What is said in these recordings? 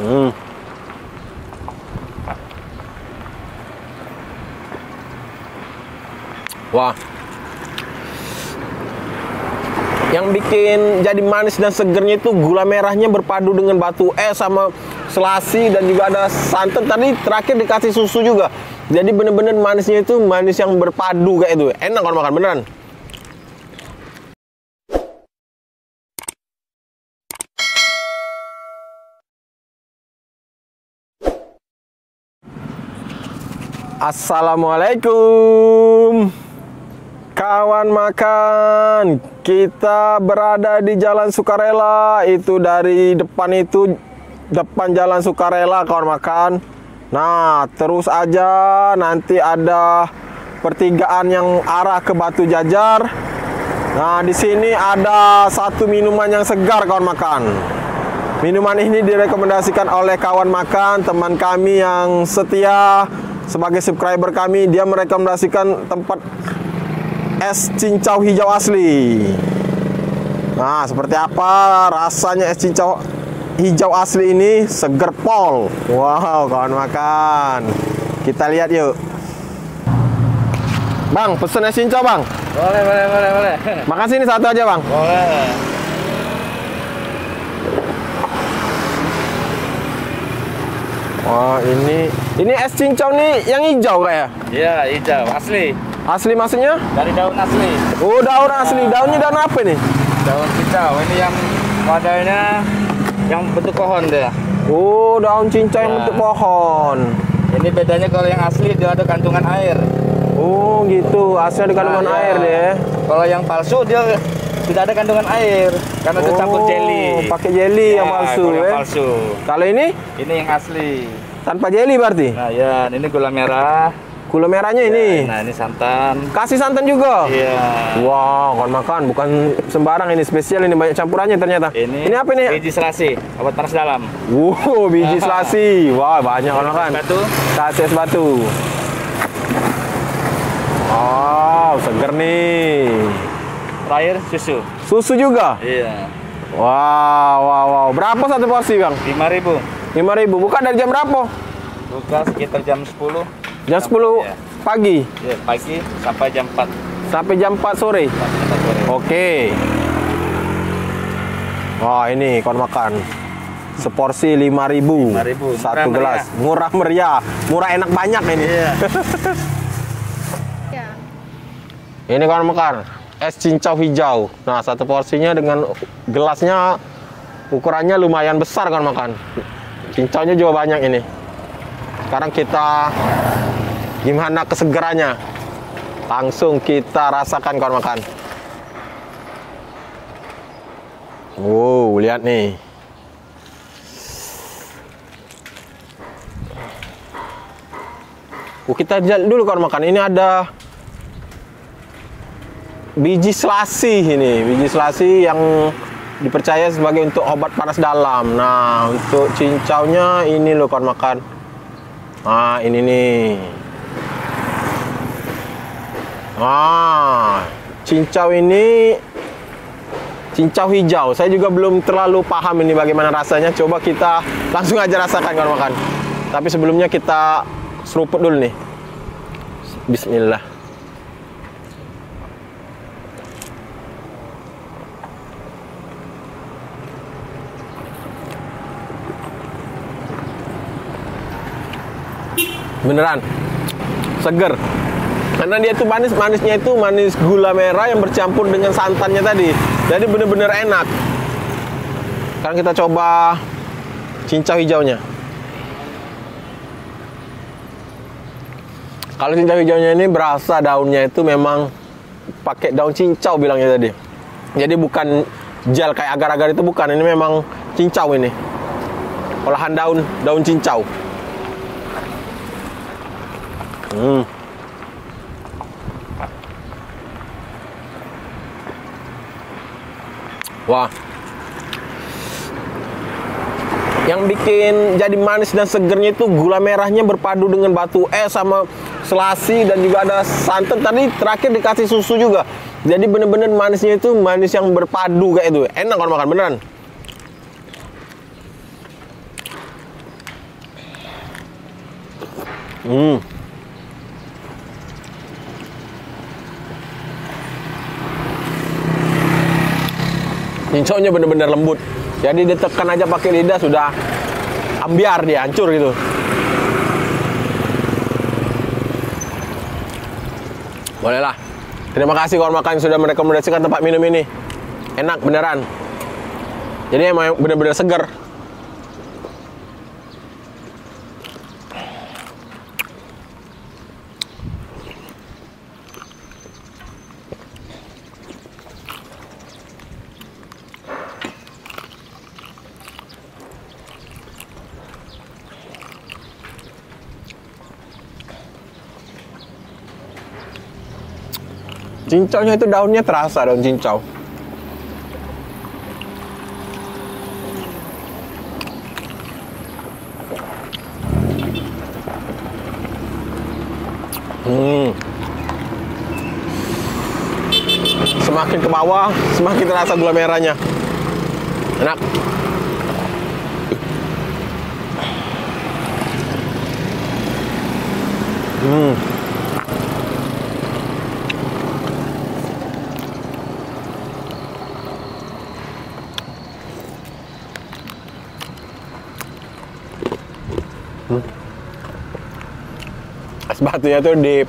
Hmm. Wah. Yang bikin jadi manis dan segernya itu gula merahnya berpadu dengan batu es sama selasi dan juga ada santan. Tadi terakhir dikasih susu juga. Jadi bener-bener manisnya itu manis yang berpadu kayak itu. Enak kalau makan beneran. Assalamualaikum kawan makan. Kita berada di Jalan Sukarela. Itu dari depan itu, depan Jalan Sukarela kawan makan. Nah, terus aja nanti ada pertigaan yang arah ke Batu Jajar. Nah, di sini ada satu minuman yang segar kawan makan. Minuman ini direkomendasikan oleh kawan makan, teman kami yang setia sebagai subscriber kami. Dia merekomendasikan tempat es cincau hijau asli. Nah, seperti apa rasanya es cincau hijau asli ini? Seger pol. Wow, kawan makan. Kita lihat yuk. Bang, pesen es cincau bang. Boleh. Makasih, ini satu aja bang. Boleh. Wah, ini es cincau nih yang hijau kayak? Iya, hijau asli. Asli maksudnya? Dari daun asli. Oh, daun asli. Daunnya daun apa nih? Daun cincau. Ini yang wadahnya yang bentuk pohon dia. Oh, daun cincau yang bentuk pohon. Ini bedanya kalau yang asli dia ada kandungan air. Oh, gitu. Asli ada kandungan air deh. Kalau yang palsu dia tidak ada kandungan air karena itu campur jelly. Pakai jelly yang palsu ya. Palsu. Kalau ini? Ini yang asli. Tanpa jelly berarti? Nah, ya, ini gula merah. Gula merahnya ini. Nah, ini santan. Kasih santan juga? Iya. Wow, kawan makan. Bukan sembarang ini, spesial ini, banyak campurannya ternyata. Ini apa nih? biji selasi, obat panas dalam. Wow, biji selasi. Wah, banyak kawan makan. Batu. Kasih es batu. Wow, seger nih. Terakhir susu. Susu juga? Iya. Wow. Berapa satu porsi, Bang? 5.000. 5.000. Buka dari jam berapa? Buka sekitar jam 10. Jam 10 ya. pagi? Ya, pagi sampai jam 4. Sampai jam 4 sore? Sampai jam 4 sore. Oke. Wah, ini kawan makan. Seporsi 5.000. 5.000. Satu Murah gelas. Murah meriah. Murah enak banyak ini. Iya. Ini kawan makan. Es cincau hijau. Nah, satu porsinya dengan gelasnya ukurannya lumayan besar kawan makan. Cincaunya juga banyak ini. Sekarang kita gimana kesegerannya? Langsung kita rasakan kawan makan. Wow, lihat nih. Kita lihat dulu kawan makan. Ini ada biji selasi ini. Biji selasi yang dipercaya sebagai untuk obat panas dalam. Nah, untuk cincaunya ini loh kawan makan. Nah, ini nih. Cincau ini cincau hijau. Saya juga belum terlalu paham ini bagaimana rasanya. Coba kita langsung aja rasakan kawan makan. Tapi sebelumnya kita seruput dulu nih. Bismillah. Beneran seger karena dia tuh manisnya itu manis gula merah yang bercampur dengan santannya tadi, jadi bener-bener enak. Sekarang kita coba cincau hijaunya. Kalau cincau hijaunya ini berasa daunnya itu memang pakai daun cincau bilangnya tadi, jadi bukan gel kayak agar-agar itu, bukan. Ini memang cincau, ini olahan daun cincau. Wah, yang bikin jadi manis dan segernya itu gula merahnya berpadu dengan batu es sama selasi dan juga ada santan. Tadi terakhir dikasih susu juga. Jadi bener-bener manisnya itu manis yang berpadu kayak itu. Enak kalau makan beneran. Cincaunya bener-bener lembut. Jadi ditekan aja pakai lidah sudah ambiar dia, hancur gitu. Bolehlah. Terima kasih kawan makan yang sudah merekomendasikan tempat minum ini. Enak beneran. Jadi emang bener-bener seger. Cincaunya itu daunnya terasa, daun cincau. Semakin ke bawah, semakin terasa gula merahnya. Enak. Es batunya tuh di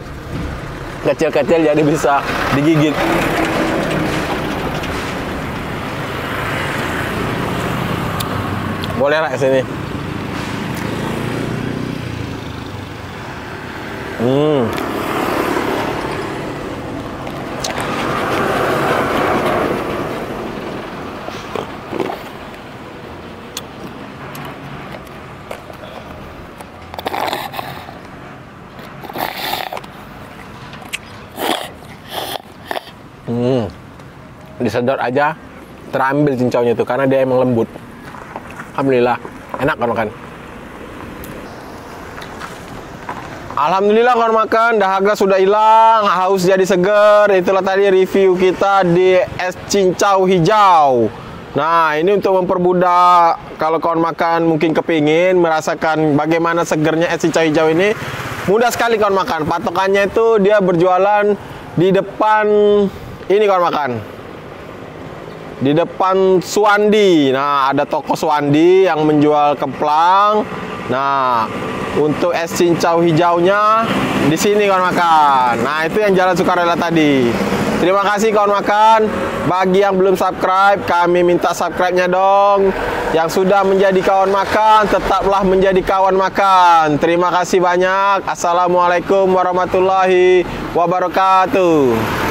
kecil-kecil jadi bisa digigit. Boleh lah sini. Disedot aja terambil cincaunya tuh karena dia emang lembut. Alhamdulillah enak kan makan. Alhamdulillah kawan makan, dahaga sudah hilang, haus jadi seger. Itulah tadi review kita di es cincau hijau. Nah, ini untuk mempermudah kalau kawan makan mungkin kepingin merasakan bagaimana segernya es cincau hijau ini. Mudah sekali kawan makan. Patokannya itu dia berjualan di depan ini kawan makan. Di depan Suwandi. Nah, ada toko Suwandi yang menjual kemplang. Nah, untuk es cincau hijaunya di sini kawan makan. Nah, itu yang Jalan Sukarela tadi. Terima kasih kawan makan. Bagi yang belum subscribe, kami minta subscribe-nya dong. Yang sudah menjadi kawan makan, tetaplah menjadi kawan makan. Terima kasih banyak. Assalamualaikum warahmatullahi wabarakatuh.